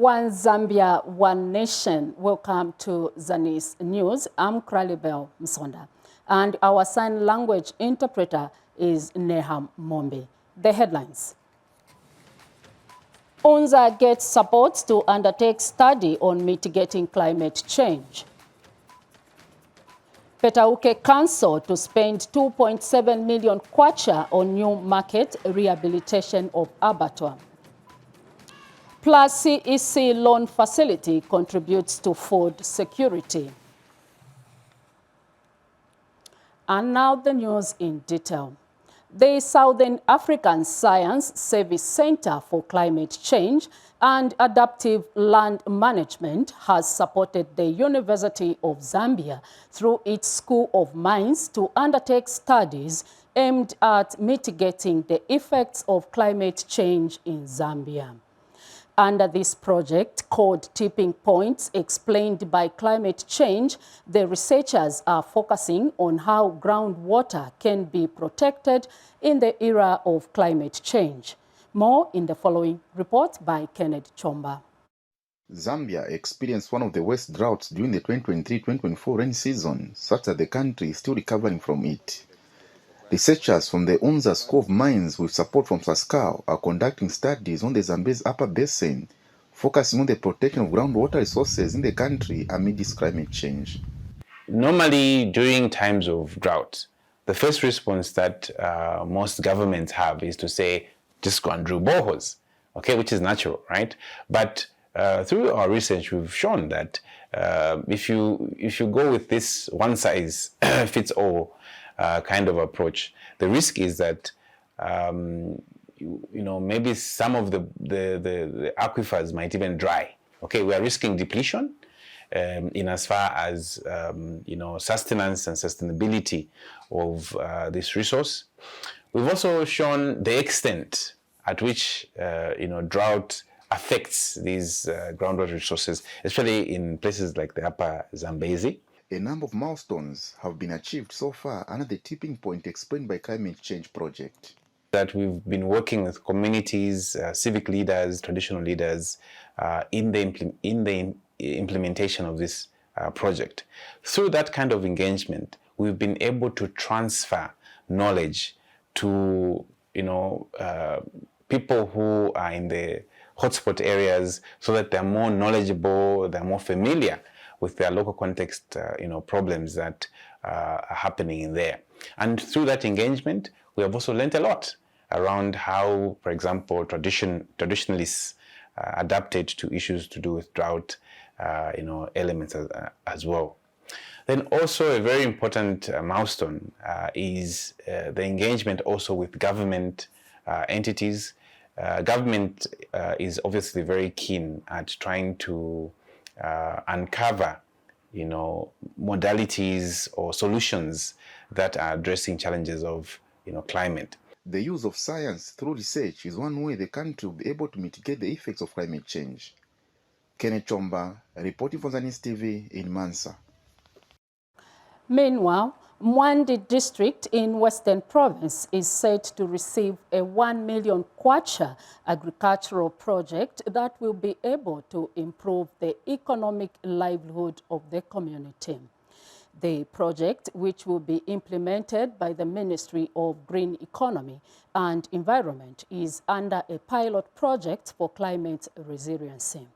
One Zambia, One Nation. Welcome to Zanis News. I'm Kralibel Msonda, and our sign language interpreter is Neham Mombi. The headlines. UNZA gets support to undertake study on mitigating climate change. Petauke Council to spend 2.7 million kwacha on new market rehabilitation of abattoir. Plus CEC loan facility contributes to food security. And now the news in detail. The Southern African Science Service Center for Climate Change and Adaptive Land Management has supported the University of Zambia through its School of Mines to undertake studies aimed at mitigating the effects of climate change in Zambia. Under this project, called Tipping Points Explained by Climate Change, the researchers are focusing on how groundwater can be protected in the era of climate change. More in the following report by Kenneth Chomba. Zambia experienced one of the worst droughts during the 2023-2024 rainy season, such that the country is still recovering from it. Researchers from the UNZA School of Mines, with support from SASCAO, are conducting studies on the Zambezi Upper Basin, focusing on the protection of groundwater resources in the country amid this climate change. Normally, during times of drought, the first response that most governments have is to say, just go and drill boreholes, okay, which is natural, right? But through our research, we've shown that if you go with this one-size-fits-all kind of approach, the risk is that maybe some of the aquifers might even dry. Okay, we are risking depletion in as far as sustenance and sustainability of this resource. We've also shown the extent at which drought affects these groundwater resources, especially in places like the Upper Zambezi. A number of milestones have been achieved so far under the Tipping Point Explained by Climate Change project. That we've been working with communities, civic leaders, traditional leaders in the implementation of this project. Through that kind of engagement, we've been able to transfer knowledge to people who are in the hotspot areas, so that they're more knowledgeable, they're more familiar with their local context, problems that are happening in there. And through that engagement, we have also learned a lot around how, for example, traditionalists adapted to issues to do with drought, elements as well. Then also a very important milestone is the engagement also with government entities. Government is obviously very keen at trying to uncover, modalities or solutions that are addressing challenges of, climate. The use of science through research is one way the country will be able to mitigate the effects of climate change. Kenneth Chomba, reporting for Zanis TV in Mansa. Meanwhile, Mwandi district in Western Province is set to receive a 1 million kwacha agricultural project that will be able to improve the economic livelihood of the community. The project, which will be implemented by the Ministry of Green Economy and Environment, is under a pilot project for climate resiliency.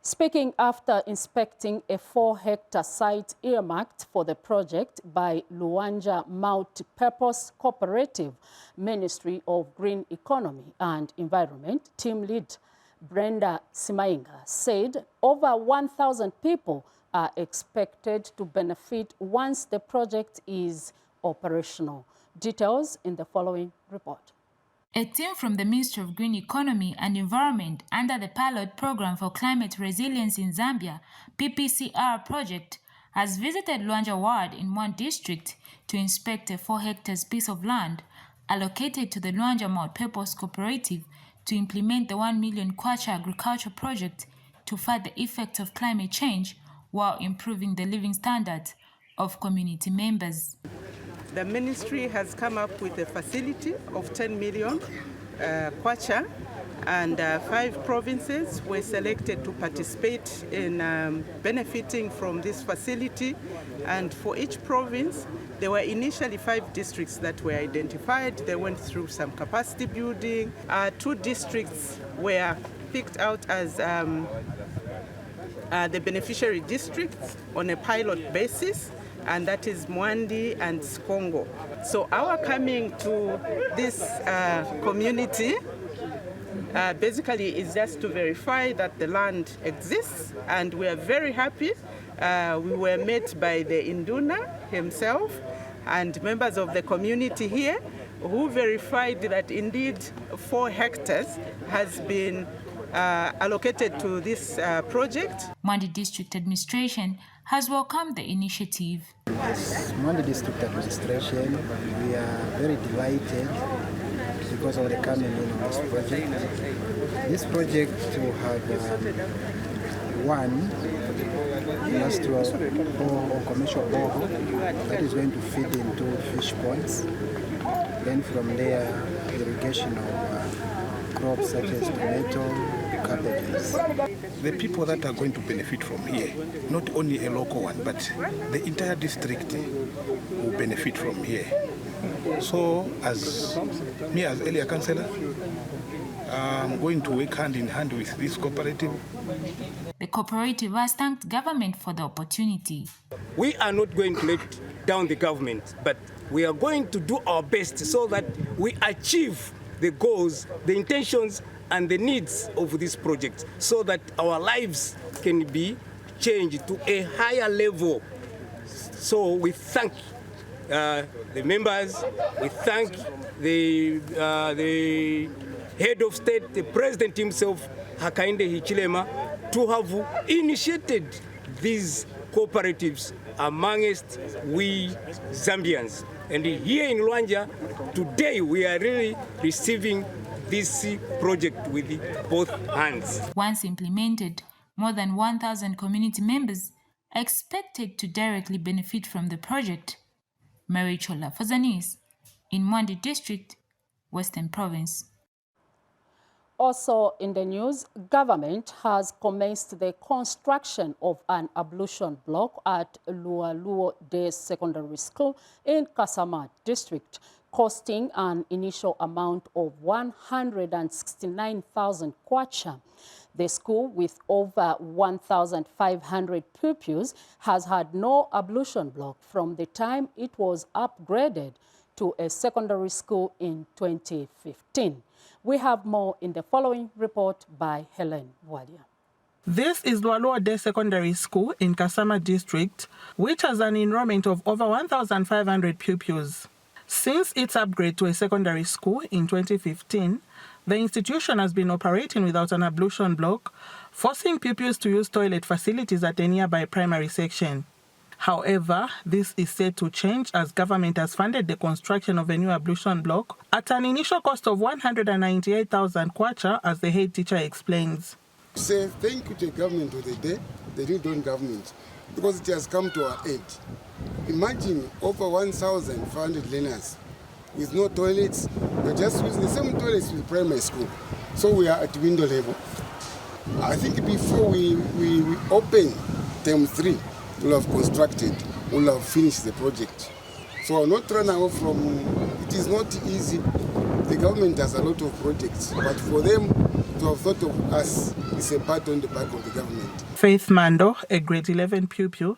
Speaking after inspecting a 4-hectare site earmarked for the project by Luanja Multi-Purpose Cooperative, Ministry of Green Economy and Environment, team lead Brenda Simainga said over 1,000 people are expected to benefit once the project is operational. Details in the following report. A team from the Ministry of Green Economy and Environment under the Pilot Program for Climate Resilience in Zambia, PPCR project, has visited Luanja Ward in one district to inspect a 4 hectares piece of land allocated to the Luanja Multi-Purpose Cooperative to implement the 1 million kwacha agriculture project to fight the effects of climate change while improving the living standards of community members. The ministry has come up with a facility of 10 million kwacha and 5 provinces were selected to participate in benefiting from this facility. And for each province, there were initially 5 districts that were identified. They went through some capacity building. 2 districts were picked out as the beneficiary districts on a pilot basis, and that is Mwandi and Skongo. So our coming to this community basically is just to verify that the land exists, and we are very happy. We were met by the Induna himself and members of the community here who verified that indeed 4 hectares has been allocated to this project. Mwandi District Administration has welcomed the initiative. As Mwandi District Administration, we are very delighted because of the coming in of this project. This project will have one industrial or commercial borehole that is going to feed into fish ponds. Then from there, irrigation of crops such as tomato, cabbages. The people that are going to benefit from here, not only a local one, but the entire district will benefit from here. So as me as area councillor, I'm going to work hand in hand with this cooperative. The cooperative has thanked government for the opportunity. We are not going to let down the government, but we are going to do our best so that we achieve the goals, the intentions, and the needs of this project, so that our lives can be changed to a higher level. So we thank the members, we thank the head of state, the president himself, Hakainde Hichilema, to have initiated these cooperatives amongst we Zambians. And here in Luanja, today we are really receiving this project with both hands. Once implemented, more than 1,000 community members are expected to directly benefit from the project. Mary Chola for Zanis, in Mwandi District, Western Province. Also in the news, government has commenced the construction of an ablution block at Lualuo Day Secondary School in Kasama District, costing an initial amount of 169,000 kwacha. The school, with over 1,500 pupils, has had no ablution block from the time it was upgraded to a secondary school in 2015. We have more in the following report by Helen Wadia. This is Lualuo Day Secondary School in Kasama District, which has an enrollment of over 1,500 pupils. Since its upgrade to a secondary school in 2015, the institution has been operating without an ablution block, forcing pupils to use toilet facilities at a nearby primary section. However, this is set to change as government has funded the construction of a new ablution block at an initial cost of 198,000 kwacha, as the head teacher explains. Say thank you to the government of the day, the Redon government, because it has come to our aid. Imagine over 1,500 learners with no toilets. We're just using the same toilets with primary school. So we are at window level. I think before we open term 3, we'll have constructed, we'll have finished the project. So I'm not running away from, it is not easy. The government has a lot of projects, but for them to have thought of us is a pat on the back of the government. Faith Mando, a grade 11 pupil,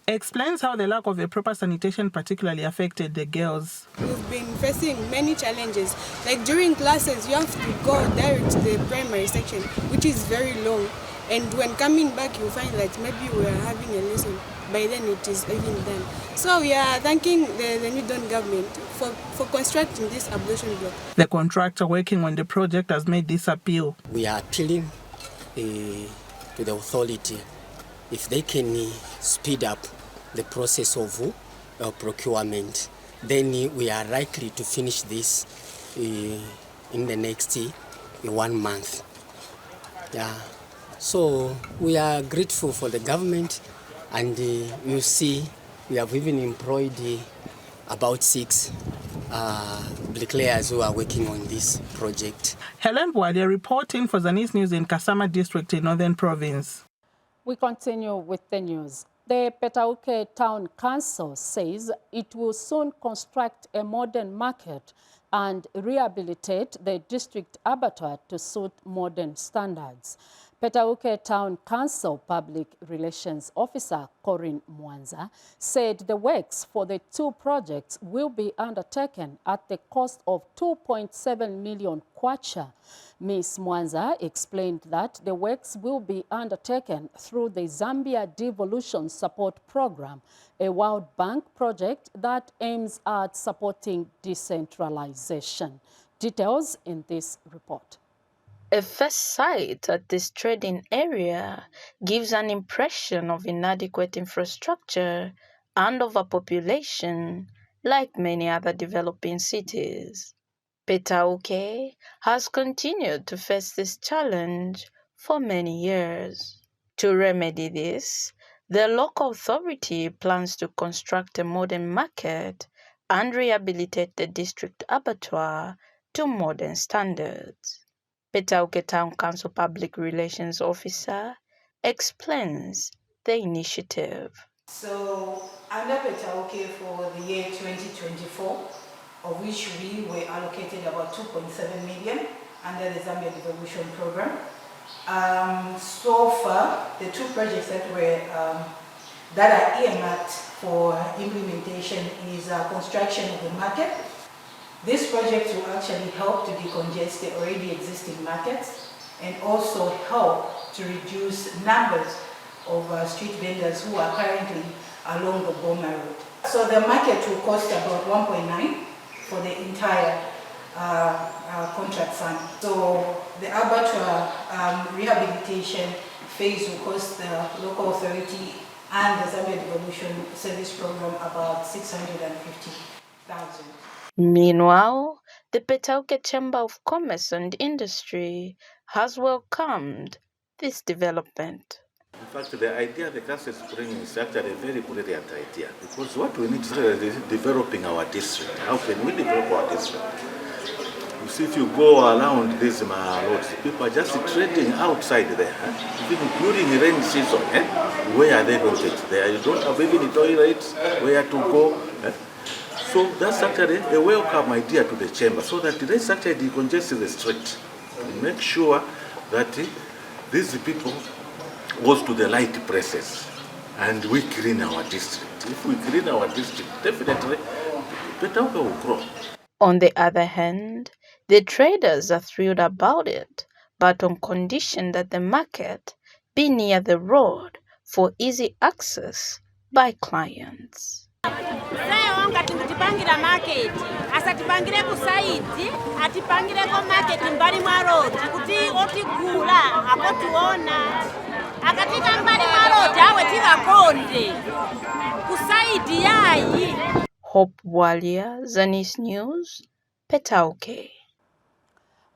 explains how the lack of a proper sanitation particularly affected the girls. We've been facing many challenges. Like during classes, you have to go direct to the primary section, which is very long. And when coming back, you find that maybe we are having a lesson. By then it is even done. So we are thanking the New Dawn government for constructing this ablution block. The contractor working on the project has made this appeal. We are appealing to the authority if they can speed up the process of procurement, then we are likely to finish this in the next 1 month. Yeah. So we are grateful for the government, and you see we have even employed about 6 public layers who are working on this project. Helen Bwalia reporting for Zanis News in Kasama District in Northern Province. We continue with the news. The Petauke Town Council says it will soon construct a modern market and rehabilitate the district abattoir to suit modern standards. Petauke Town Council Public Relations Officer Corinne Mwanza said the works for the two projects will be undertaken at the cost of 2.7 million kwacha. Ms. Mwanza explained that the works will be undertaken through the Zambia Devolution Support Program, a World Bank project that aims at supporting decentralization. Details in this report. A first sight at this trading area gives an impression of inadequate infrastructure and overpopulation, like many other developing cities. Petauke has continued to face this challenge for many years. To remedy this, the local authority plans to construct a modern market and rehabilitate the district abattoir to modern standards. Petauke Town Council Public Relations Officer explains the initiative. So, under Petauke for the year 2024, of which we were allocated about 2.7 million under the Zambia Devolution Program. So far, the two projects that are earmarked for implementation is construction of the market. This project will actually help to decongest the already existing markets and also help to reduce numbers of street vendors who are currently along the Boma Road. So the market will cost about 1.9 for the entire contract sum. So the abattoir rehabilitation phase will cost the local authority and the Zambia Devolution Service Program about 650,000. Meanwhile, the Petauke Chamber of Commerce and Industry has welcomed this development. In fact, the idea the council is bringing is actually a very brilliant idea, because what we need is developing our district. How can we develop our district? You see, if you go around these roads, people are just trading outside there. Even during rainy season, where are they going to get there? You don't have even toilets, where to go. So that's actually a welcome idea to the chamber, so that let's actually decongest the street. Make sure that these people goes to the right places and we clean our district. If we clean our district, definitely Petauke will grow. On the other hand, the traders are thrilled about it, but on condition that the market be near the road for easy access by clients. Atipangire market asatipangire kusaidi atipangire ko market mbali mwa road kuti otigula akotiona akatika mbali mwa road awe tibakonde kusaidi yayi. Hope Bwalia, Zanis News, Petauke.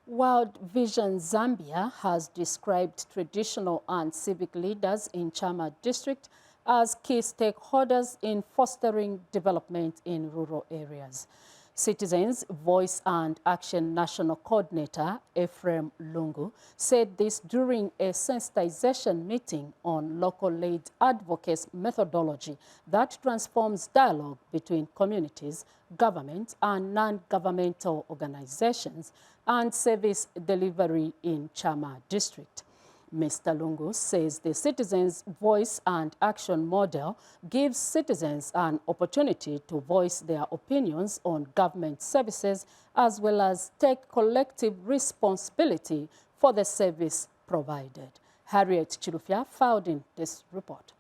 World Vision Zambia has described traditional and civic leaders in Chama district as key stakeholders in fostering development in rural areas. Citizens Voice and Action National Coordinator Ephraim Lungu said this during a sensitization meeting on local-led advocacy methodology that transforms dialogue between communities, government and non-governmental organizations and service delivery in Chama district. Mr. Lungu says the Citizens' Voice and Action model gives citizens an opportunity to voice their opinions on government services as well as take collective responsibility for the service provided. Harriet Chilufya filed in this report.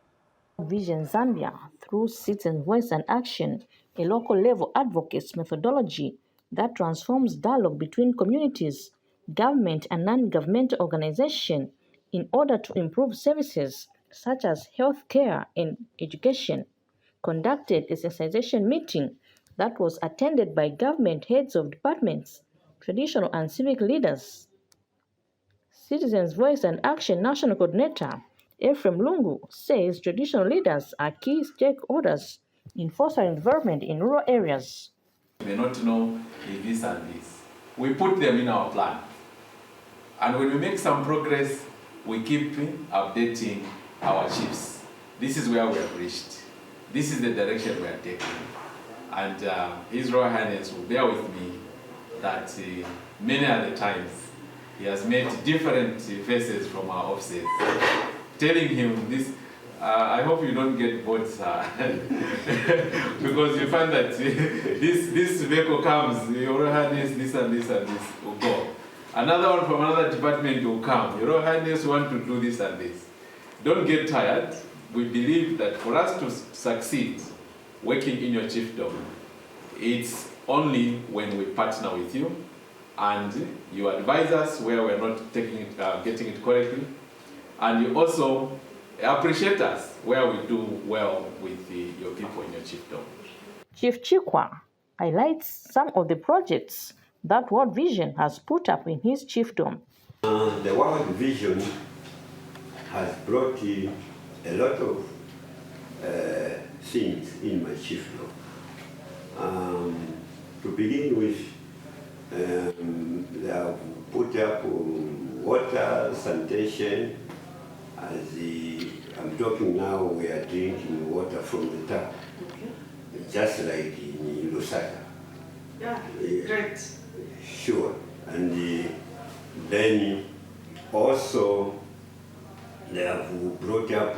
Vision Zambia, through Citizens' Voice and Action, a local-level advocacy methodology that transforms dialogue between communities, government and non-governmental organizations in order to improve services such as health care and education, conducted a sensitization meeting that was attended by government heads of departments, traditional and civic leaders. Citizens' Voice and Action National Coordinator Ephraim Lungu says traditional leaders are key stakeholders in fostering development in rural areas. may not know is this and this. We put them in our plan. And when we make some progress, we keep updating our chiefs. This is where we have reached. This is the direction we are taking. And His Royal Highness will bear with me that many other times he has made different faces from our offices, telling him this. I hope you don't get bored, sir, because you find that this vehicle comes, Your Royal Highness, this and this and this will go. Another one from another department will come, Your Royal Highness want to do this and this. Don't get tired. We believe that for us to succeed working in your chiefdom, it's only when we partner with you and you advise us where we're not getting it correctly, and you also appreciate us where we do well with your people in your chiefdom. Chief Chikwa highlights some of the projects that World Vision has put up in his chiefdom. The World Vision has brought a lot of things in my chiefdom. To begin with, they have put up water, sanitation. As I'm talking now, we are drinking water from the tap, just like in Lusaka. Yeah, great. Sure. And then also they have brought up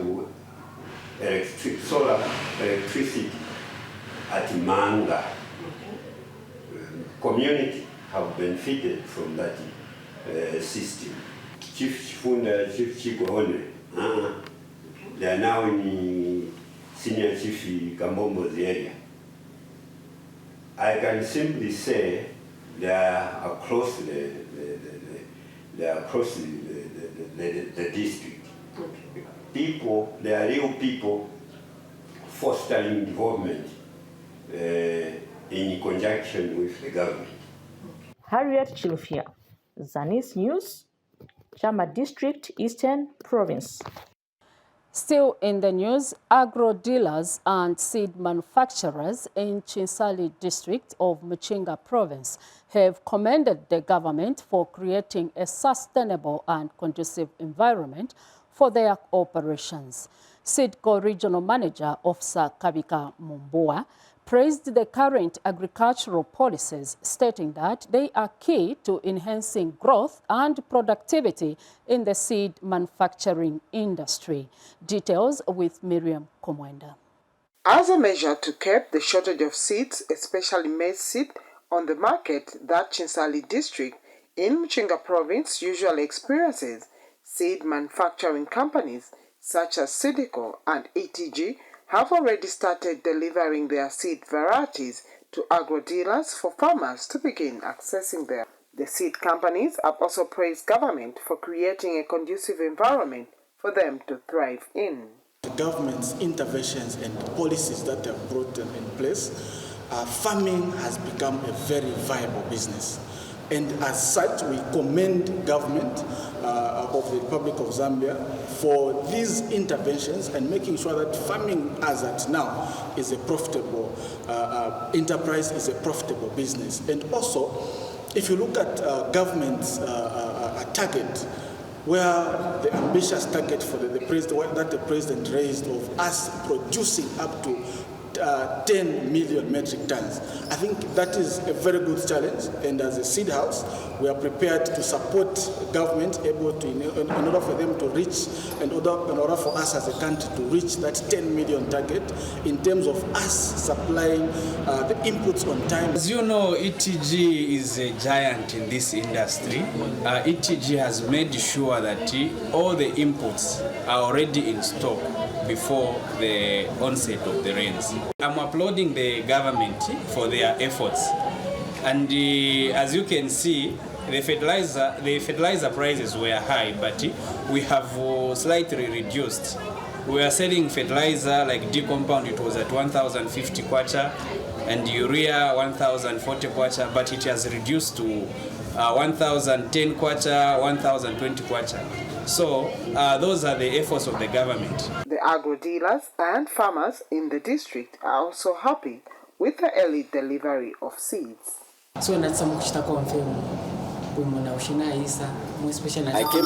solar electricity at Manga. Community have benefited from that system. Chief Chifunda, Chief Chikwa, they are now in Senior Chief Kambombo's area. I can simply say they are across the district. People, they are real people fostering development in conjunction with the government. Harriet Chilufya, Zanis News, Chama District, Eastern Province. Still in the news, agro dealers and seed manufacturers in Chinsali district of Muchinga province have commended the government for creating a sustainable and conducive environment for their operations. SEEDCO Regional Manager Officer Kabika Mumboa praised the current agricultural policies, stating that they are key to enhancing growth and productivity in the seed manufacturing industry. Details with Miriam Komwenda. As a measure to curb the shortage of seeds, especially maize seed, on the market that Chinsali district in Muchinga province usually experiences, seed manufacturing companies such as SEEDCO and ETG have already started delivering their seed varieties to agro-dealers for farmers to begin accessing them. The seed companies have also praised government for creating a conducive environment for them to thrive in. The government's interventions and policies that have brought them in place, farming has become a very viable business. And as such, we commend government of the Republic of Zambia for these interventions and making sure that farming as at now is a profitable enterprise, is a profitable business. And also, if you look at government's target, where the ambitious target for the president, that the president raised of us producing up to 10 million metric tons. I think that is a very good challenge, and as a seed house, we are prepared to support government able to, in order for them to reach, in order for us as a country to reach that 10 million target in terms of us supplying the inputs on time. As you know, ETG is a giant in this industry. ETG has made sure that all the inputs are already in stock before the onset of the rains. I'm applauding the government for their efforts, and as you can see, the fertilizer prices were high, but we have slightly reduced. We are selling fertilizer like D-compound, it was at 1,050 kwacha, and urea 1,040 kwacha, but it has reduced to 1,010 kwacha, 1,020 kwacha. So those are the efforts of the government. The agro dealers and farmers in the district are also happy with the early delivery of seeds. So I came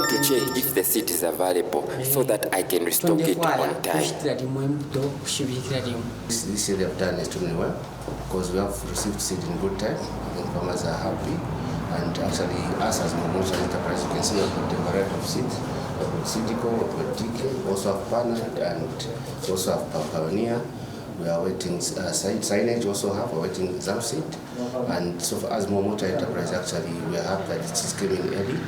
to check if the seed is available so that I can restock it on time. This year they have done extremely well because we have received seed in good time and farmers are happy. And actually, us as Momocha Enterprise, you can see we've got a variety of seeds. We've got Sidico, we've got DK, we also have Panad, and we also have Pioneer. We are waiting signage, also have, we're waiting exam seed. And so far as Momocha Enterprise, actually, we are happy that it is coming early.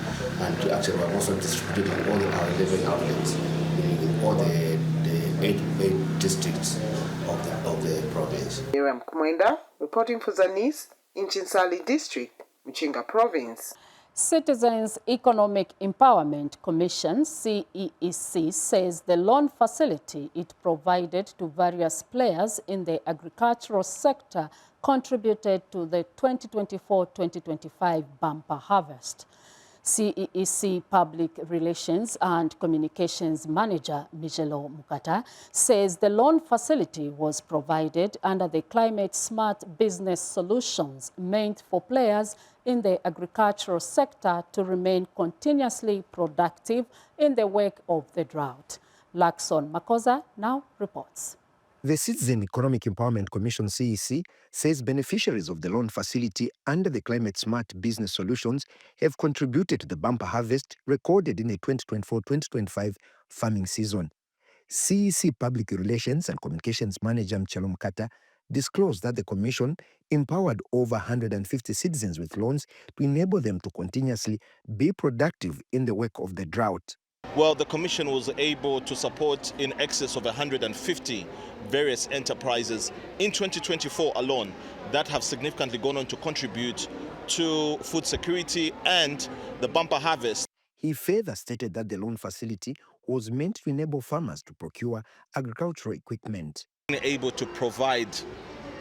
And actually, we have also distributed in all our 11 outlets, in all the 8 districts of the province. Miriam Kumwenda, reporting for Zanis in Chinsali District, Mchinga Province. Citizens Economic Empowerment Commission, CEEC, says the loan facility it provided to various players in the agricultural sector contributed to the 2024-2025 bumper harvest. CEEC Public Relations and Communications Manager Mijelo Mukata says the loan facility was provided under the Climate Smart Business Solutions meant for players in the agricultural sector to remain continuously productive in the wake of the drought. Lakson Makosa now reports. The Citizen Economic Empowerment Commission, CEC, says beneficiaries of the loan facility under the Climate Smart Business Solutions have contributed to the bumper harvest recorded in the 2024-2025 farming season. CEC Public Relations and Communications Manager Mijelo Mukata disclosed that the Commission empowered over 150 citizens with loans to enable them to continuously be productive in the wake of the drought. Well, the Commission was able to support in excess of 150 various enterprises in 2024 alone that have significantly gone on to contribute to food security and the bumper harvest. He further stated that the loan facility was meant to enable farmers to procure agricultural equipment. Able to provide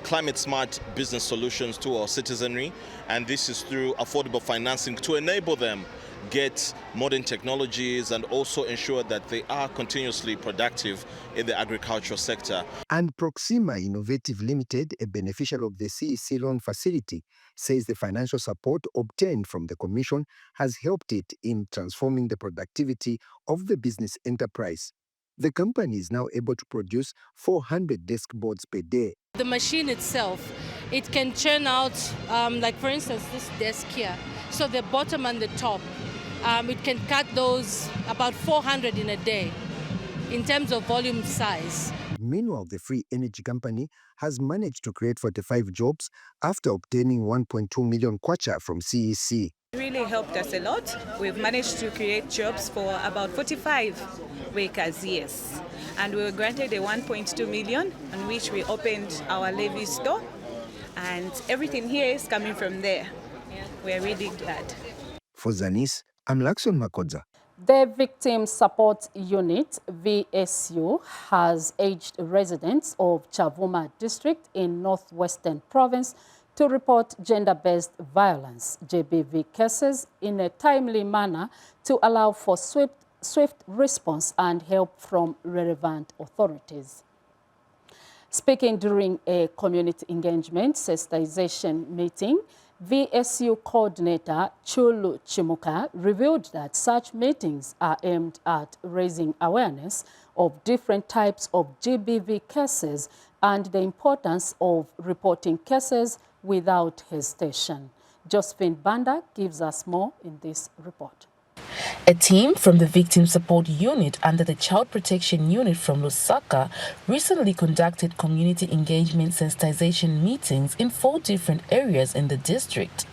climate smart business solutions to our citizenry, and this is through affordable financing to enable them get modern technologies and also ensure that they are continuously productive in the agricultural sector. And Proxima Innovative Limited, a beneficiary of the CEC loan facility, says the financial support obtained from the Commission has helped it in transforming the productivity of the business enterprise. The company is now able to produce 400 desk boards per day. The machine itself, it can churn out, like for instance, this desk here. So the bottom and the top, it can cut those about 400 in a day in terms of volume size. Meanwhile, the Free Energy Company has managed to create 45 jobs after obtaining 1.2 million kwacha from CEC. It really helped us a lot. We've managed to create jobs for about 45 workers, yes. And we were granted a 1.2 million on which we opened our levy store. And everything here is coming from there. We're really glad. For Zanis, I'm Lakson Makosa. The Victim Support Unit, VSU, has urged residents of Chavuma District in Northwestern Province to report gender-based violence, GBV cases, in a timely manner to allow for swift response and help from relevant authorities. Speaking during a community engagement sensitization meeting, VSU coordinator Chulu Chimuka revealed that such meetings are aimed at raising awareness of different types of GBV cases and the importance of reporting cases without hesitation. Josephine Banda gives us more in this report. A team from the Victim Support Unit under the Child Protection Unit from Lusaka recently conducted community engagement sensitization meetings in 4 different areas in the district,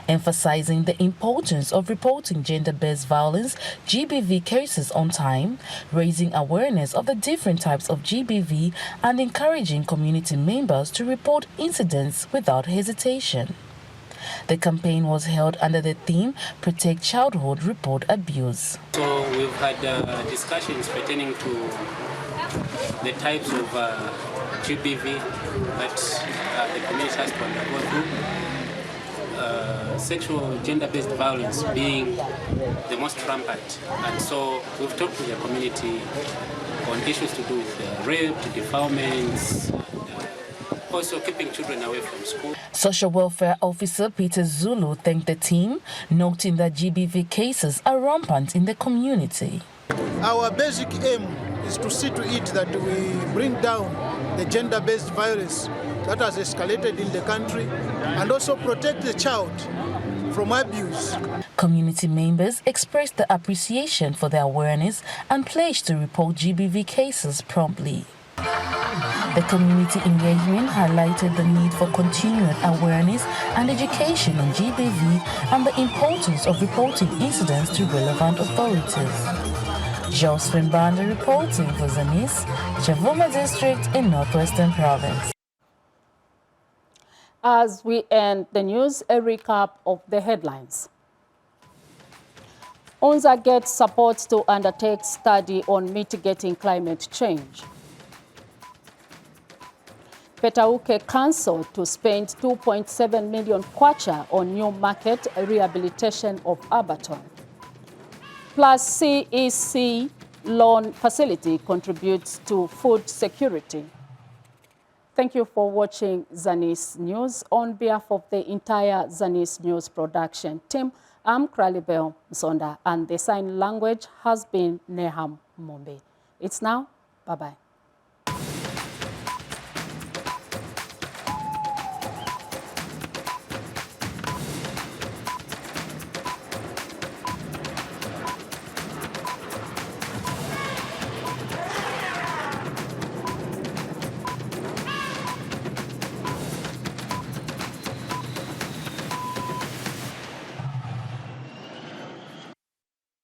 emphasizing the importance of reporting gender-based violence GBV cases on time, raising awareness of the different types of GBV, and encouraging community members to report incidents without hesitation. The campaign was held under the theme Protect Childhood, Report Abuse. So we've had discussions pertaining to the types of GBV that the community has to undergo through, sexual gender-based violence being the most rampant. And so we've talked to the community on issues to do with rape, defilements, also keeping children away from school. Social Welfare Officer Peter Zulu thanked the team, noting that GBV cases are rampant in the community. Our basic aim is to see to it that we bring down the gender-based violence that has escalated in the country and also protect the child from abuse. Community members expressed their appreciation for the awareness and pledged to report GBV cases promptly. The community engagement highlighted the need for continued awareness and education on GBV and the importance of reporting incidents to relevant authorities. Josephine Banda reporting for Zanis, Chavuma District in Northwestern Province. As we end the news, a recap of the headlines. UNZA gets support to undertake study on mitigating climate change. Petauke Council to spend 2.7 million kwacha on new market rehabilitation of Abaton. Plus CEC loan facility contributes to food security. Thank you for watching Zanis News. On behalf of the entire Zanis News production team, I'm Kralibel Msonda, and the sign language has been Neham Mombe. It's now, bye-bye.